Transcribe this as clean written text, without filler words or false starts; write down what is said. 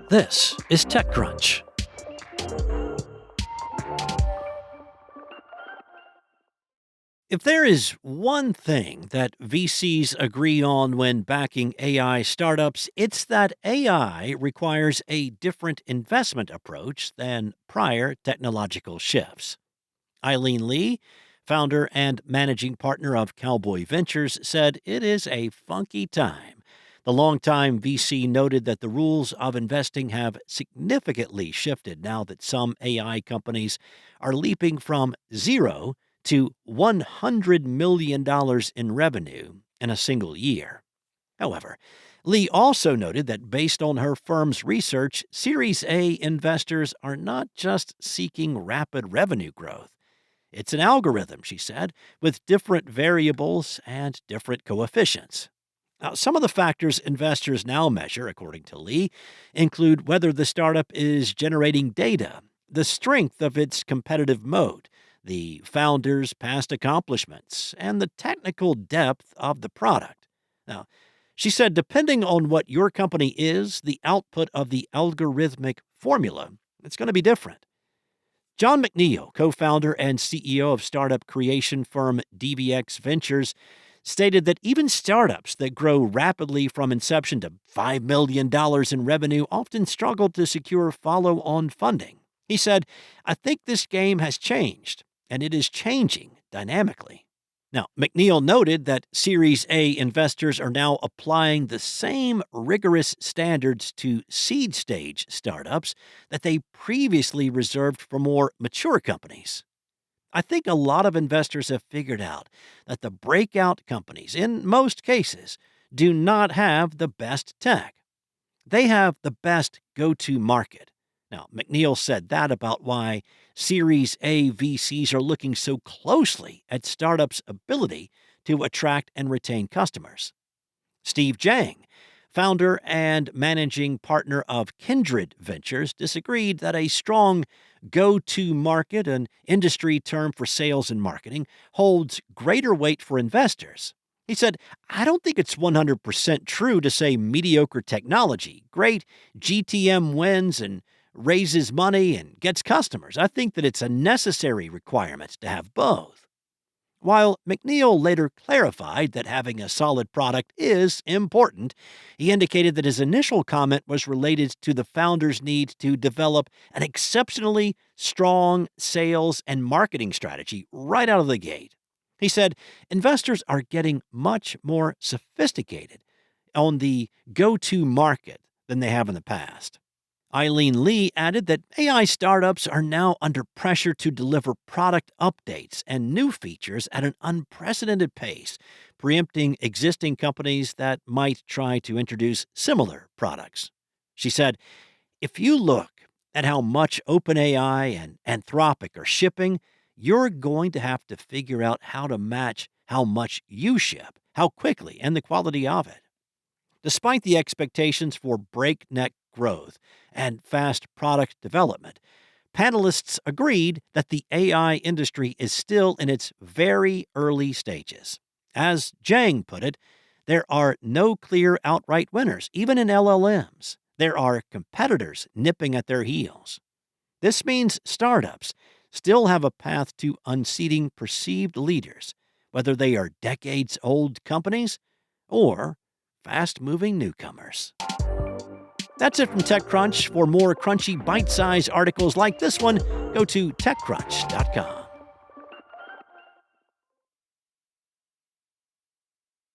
This is TechCrunch. If there is one thing that VCs agree on when backing AI startups, it's that AI requires a different investment approach than prior technological shifts. Eileen Lee, founder and managing partner of Cowboy Ventures, said it is a funky time. The longtime VC noted that the rules of investing have significantly shifted now that some AI companies are leaping from zero to $100 million in revenue in a single year. However, Lee also noted that based on her firm's research, Series A investors are not just seeking rapid revenue growth. It's an algorithm, she said, with different variables and different coefficients. Now, some of the factors investors now measure, according to Lee, include whether the startup is generating data, the strength of its competitive moat, the founder's past accomplishments, and the technical depth of the product. Now, she said, depending on what your company is, the output of the algorithmic formula, it's going to be different. John McNeil, co-founder and CEO of startup creation firm DVX Ventures, stated that even startups that grow rapidly from inception to $5 million in revenue often struggle to secure follow-on funding. He said, I think this game has changed, and it is changing dynamically. Now, McNeil noted that Series A investors are now applying the same rigorous standards to seed stage startups that they previously reserved for more mature companies. I think a lot of investors have figured out that the breakout companies, in most cases, do not have the best tech. They have the best go-to market. Now, McNeil said that about why Series A VCs are looking so closely at startups' ability to attract and retain customers. Steve Jang, founder and managing partner of Kindred Ventures, disagreed that a strong go-to market, an industry term for sales and marketing, holds greater weight for investors. He said, I don't think it's 100% true to say mediocre technology, great GTM wins and raises money and gets customers. I think that it's a necessary requirement to have both. While McNeil later clarified that having a solid product is important, he indicated that his initial comment was related to the founder's need to develop an exceptionally strong sales and marketing strategy right out of the gate. He said, investors are getting much more sophisticated on the go-to market than they have in the past. Eileen Lee added that AI startups are now under pressure to deliver product updates and new features at an unprecedented pace, preempting existing companies that might try to introduce similar products. She said, if you look at how much OpenAI and Anthropic are shipping, you're going to have to figure out how to match how much you ship, how quickly, and the quality of it. Despite the expectations for breakneck growth and fast product development, panelists agreed that the AI industry is still in its very early stages. As Jang put it, there are no clear outright winners, even in LLMs. There are competitors nipping at their heels. This means startups still have a path to unseating perceived leaders, whether they are decades-old companies or fast-moving newcomers. That's it from TechCrunch. For more crunchy, bite-sized articles like this one, go to TechCrunch.com.